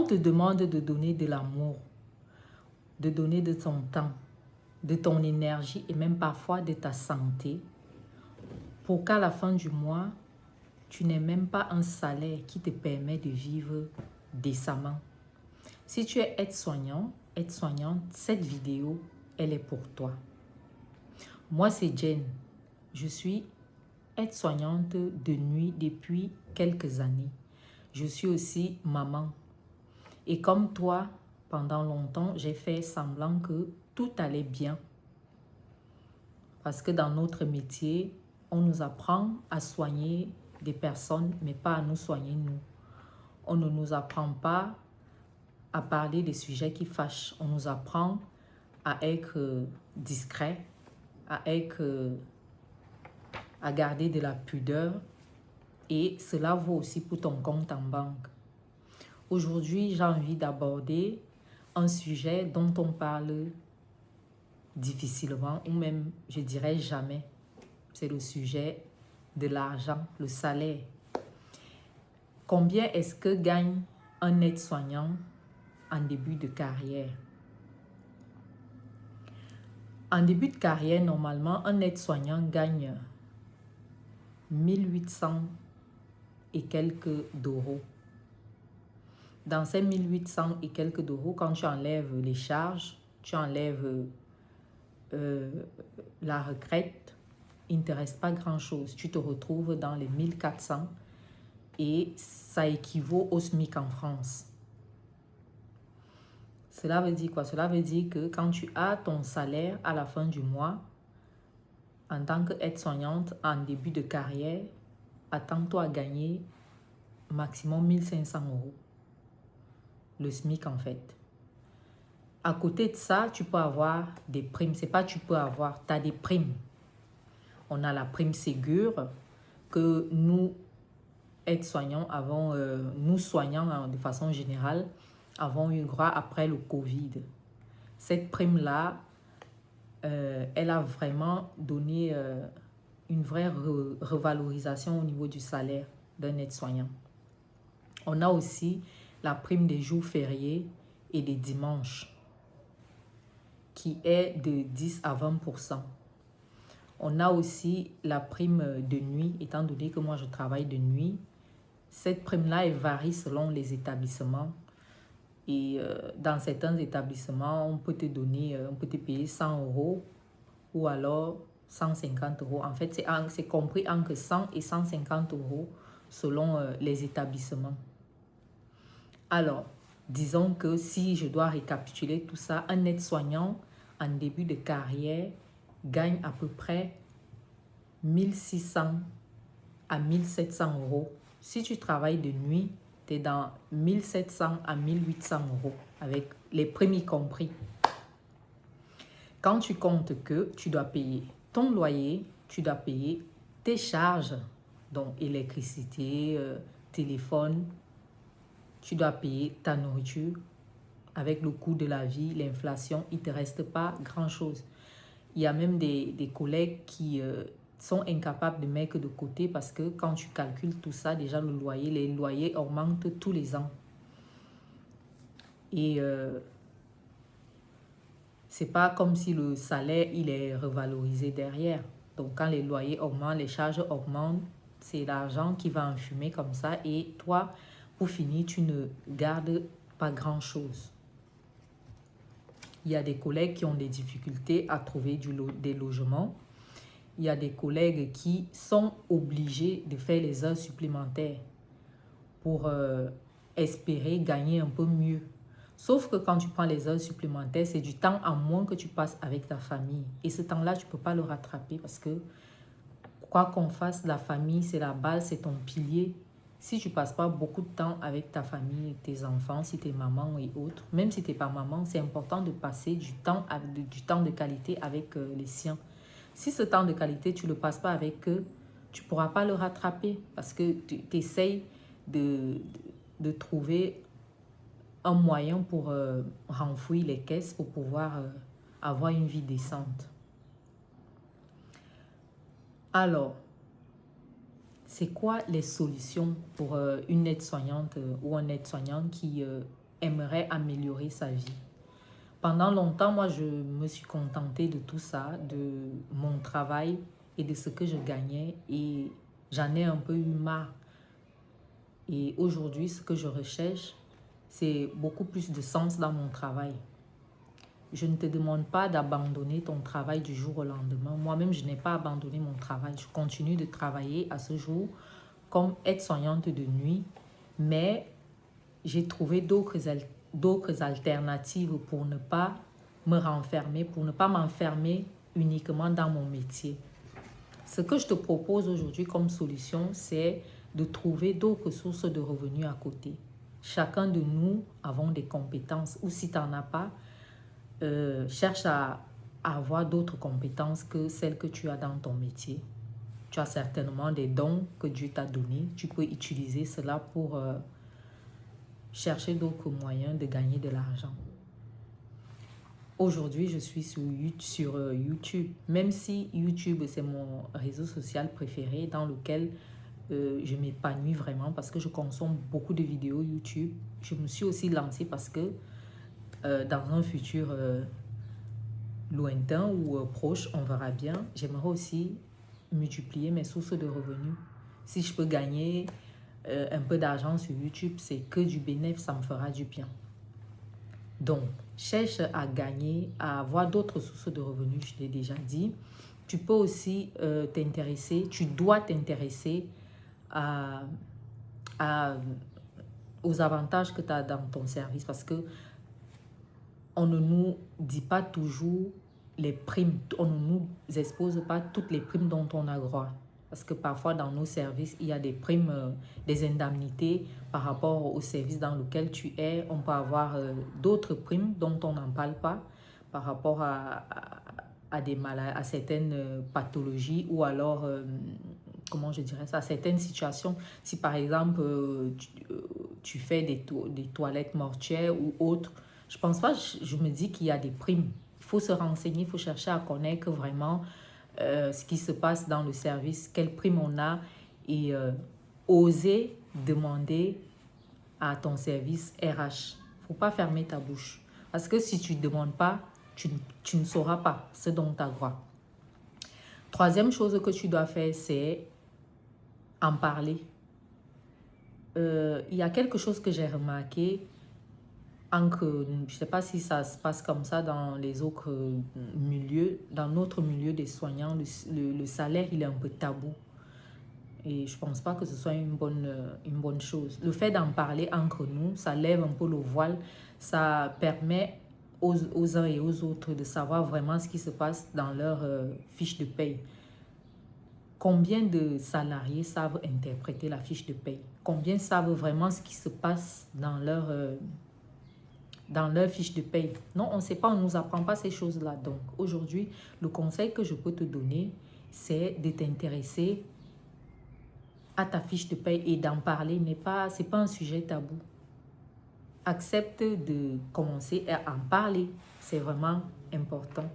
on te demande de donner de l'amour, de donner de ton temps, de ton énergie et même parfois de ta santé, pour qu'à la fin du mois, tu n'aies même pas un salaire qui te permet de vivre décemment. Si tu es aide-soignant, aide-soignante, cette vidéo, elle est pour toi. Moi, c'est Jen. Je suis aide-soignante de nuit depuis quelques années. Je suis aussi maman. Et comme toi, pendant longtemps, j'ai fait semblant que tout allait bien. Parce que dans notre métier, on nous apprend à soigner des personnes, mais pas à nous soigner nous. On ne nous apprend pas à parler des sujets qui fâchent. On nous apprend à être discret, à garder de la pudeur. Et cela vaut aussi pour ton compte en banque. Aujourd'hui, j'ai envie d'aborder un sujet dont on parle difficilement ou même, je dirais, jamais. C'est le sujet de l'argent, le salaire. Combien est-ce que gagne un aide-soignant en début de carrière? En début de carrière, normalement, un aide-soignant gagne 1800 et quelques d'euros. Dans ces 1800 et quelques d'euros, quand tu enlèves les charges, tu enlèves la retraite, il ne te reste pas grand-chose. Tu te retrouves dans les 1400 et ça équivaut au SMIC en France. Cela veut dire quoi? Cela veut dire que quand tu as ton salaire à la fin du mois, en tant qu'aide-soignante en début de carrière, attends-toi à gagner maximum 1500 euros. Le SMIC en fait. À côté de ça, tu peux avoir des primes. C'est pas tu peux avoir, tu as des primes. On a la prime Ségur que nous, aides-soignants, nous soignants de façon générale, avons eu droit après le Covid. Cette prime-là, elle a vraiment donné une vraie revalorisation au niveau du salaire d'un aide-soignant. On a aussi la prime des jours fériés et des dimanches, qui est de 10 à 20%. On a aussi la prime de nuit, étant donné que moi je travaille de nuit. Cette prime-là, elle varie selon les établissements. Et dans certains établissements, on peut te donner, on peut te payer 100 euros ou alors 150 euros. En fait, c'est compris entre 100 et 150 euros selon les établissements. Alors, disons que si je dois récapituler tout ça, un aide-soignant en début de carrière gagne à peu près 1600 à 1700 euros. Si tu travailles de nuit, tu es dans 1700 à 1800 euros, avec les primes y compris. Quand tu comptes que tu dois payer ton loyer, tu dois payer tes charges, donc électricité, téléphone, tu dois payer ta nourriture. Avec le coût de la vie, l'inflation, il ne te reste pas grand-chose. Il y a même des collègues qui sont incapables de mettre de côté parce que quand tu calcules tout ça, déjà les loyers augmentent tous les ans. Et c'est pas comme si le salaire, il est revalorisé derrière. Donc quand les loyers augmentent, les charges augmentent, c'est l'argent qui va enfumer comme ça. Et toi, pour finir, tu ne gardes pas grand-chose. Il y a des collègues qui ont des difficultés à trouver des logements. Il y a des collègues qui sont obligés de faire les heures supplémentaires pour espérer gagner un peu mieux. Sauf que quand tu prends les heures supplémentaires, c'est du temps en moins que tu passes avec ta famille. Et ce temps-là, tu ne peux pas le rattraper parce que quoi qu'on fasse, la famille, c'est la base, c'est ton pilier. Si tu ne passes pas beaucoup de temps avec ta famille, tes enfants, si tu es maman et autres, même si tu n'es pas maman, c'est important de passer du temps de qualité avec les siens. Si ce temps de qualité, tu ne le passes pas avec eux, tu ne pourras pas le rattraper parce que tu essayes de trouver un moyen pour renfouir les caisses pour pouvoir avoir une vie décente. Alors, c'est quoi les solutions pour une aide-soignante ou un aide-soignant qui aimerait améliorer sa vie. Pendant longtemps, moi, je me suis contentée de tout ça, de mon travail et de ce que je gagnais. Et j'en ai un peu eu marre. Et aujourd'hui, ce que je recherche, c'est beaucoup plus de sens dans mon travail. Je ne te demande pas d'abandonner ton travail du jour au lendemain. Moi-même, je n'ai pas abandonné mon travail. Je continue de travailler à ce jour comme aide-soignante de nuit, mais j'ai trouvé d'autres alternatives pour ne pas me renfermer, pour ne pas m'enfermer uniquement dans mon métier. Ce que je te propose aujourd'hui comme solution, c'est de trouver d'autres sources de revenus à côté. Chacun de nous avons des compétences, ou si tu n'en as pas, cherche à avoir d'autres compétences que celles que tu as dans ton métier. Tu as certainement des dons que Dieu t'a donnés. Tu peux utiliser cela pour chercher d'autres moyens de gagner de l'argent. Aujourd'hui, je suis sur YouTube. Même si YouTube, c'est mon réseau social préféré dans lequel je m'épanouis vraiment parce que je consomme beaucoup de vidéos YouTube. Je me suis aussi lancée parce que dans un futur lointain ou proche, on verra bien, j'aimerais aussi multiplier mes sources de revenus. Si je peux gagner un peu d'argent sur YouTube, c'est que du bénéfice, ça me fera du bien. Donc, cherche à gagner, à avoir d'autres sources de revenus, je l'ai déjà dit. Tu peux aussi t'intéresser, tu dois t'intéresser aux avantages que tu as dans ton service parce que on ne nous dit pas toujours les primes, on ne nous expose pas toutes les primes dont on a droit. Parce que parfois dans nos services, il y a des primes, des indemnités par rapport au service dans lequel tu es. On peut avoir d'autres primes dont on n'en parle pas par rapport à certaines pathologies ou alors, comment je dirais ça, certaines situations. Si par exemple, tu fais des toilettes mortuaires ou autres, je pense pas, je me dis qu'il y a des primes. Il faut se renseigner, il faut chercher à connaître vraiment ce qui se passe dans le service, quelles primes on a et oser demander à ton service RH. Il ne faut pas fermer ta bouche. Parce que si tu ne demandes pas, tu ne sauras pas ce dont tu as droit. Troisième chose que tu dois faire, c'est en parler. Il y a quelque chose que j'ai remarqué. Je ne sais pas si ça se passe comme ça dans les autres milieux. Dans notre milieu des soignants, le salaire, il est un peu tabou. Et je ne pense pas que ce soit une bonne chose. Le fait d'en parler entre nous, ça lève un peu le voile. Ça permet aux uns et aux autres de savoir vraiment ce qui se passe dans leur fiche de paye. Combien de salariés savent interpréter la fiche de paye? Combien savent vraiment ce qui se passe dans leur fiche de paye? Non, on ne sait pas, on ne nous apprend pas ces choses-là. Donc, aujourd'hui, le conseil que je peux te donner, c'est de t'intéresser à ta fiche de paye et d'en parler. Ce n'est pas un sujet tabou. Accepte de commencer à en parler. C'est vraiment important.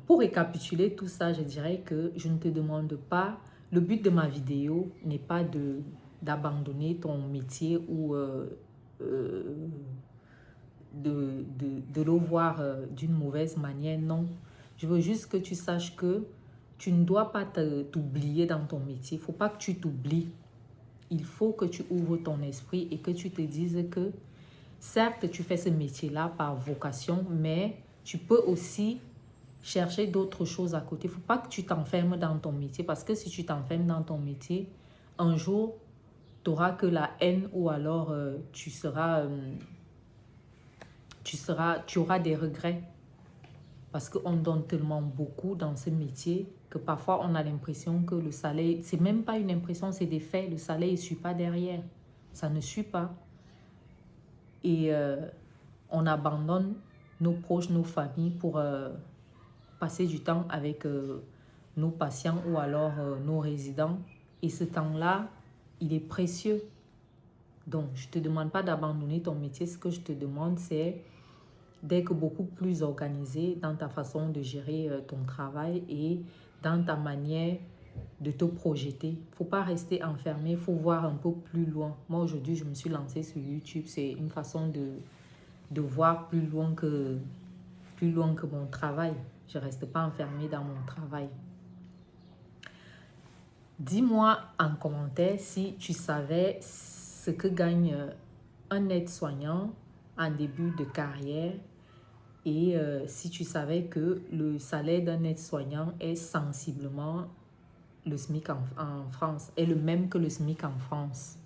Pour récapituler tout ça, je dirais que je ne te demande pas, le but de ma vidéo n'est pas d'abandonner ton métier ou de le voir d'une mauvaise manière, non. Je veux juste que tu saches que tu ne dois pas t'oublier dans ton métier. Il ne faut pas que tu t'oublies. Il faut que tu ouvres ton esprit et que tu te dises que certes, tu fais ce métier-là par vocation, mais tu peux aussi chercher d'autres choses à côté. Il ne faut pas que tu t'enfermes dans ton métier parce que si tu t'enfermes dans ton métier, un jour, tu n'auras que la haine ou alors tu auras des regrets. Parce qu'on donne tellement beaucoup dans ce métier que parfois on a l'impression que le salaire, c'est même pas une impression, c'est des faits. Le salaire ne suit pas derrière. Ça ne suit pas. Et on abandonne nos proches, nos familles pour passer du temps avec nos patients ou alors nos résidents. Et ce temps-là, il est précieux. Donc, je ne te demande pas d'abandonner ton métier. Ce que je te demande, c'est d'être beaucoup plus organisé dans ta façon de gérer ton travail et dans ta manière de te projeter. Il ne faut pas rester enfermé, il faut voir un peu plus loin. Moi, aujourd'hui, je me suis lancée sur YouTube. C'est une façon de voir plus loin que mon travail. Je ne reste pas enfermée dans mon travail. Dis-moi en commentaire si tu savais ce que gagne un aide-soignant en début de carrière et si tu savais que le salaire d'un aide-soignant est sensiblement le SMIC en France, est le même que le SMIC en France.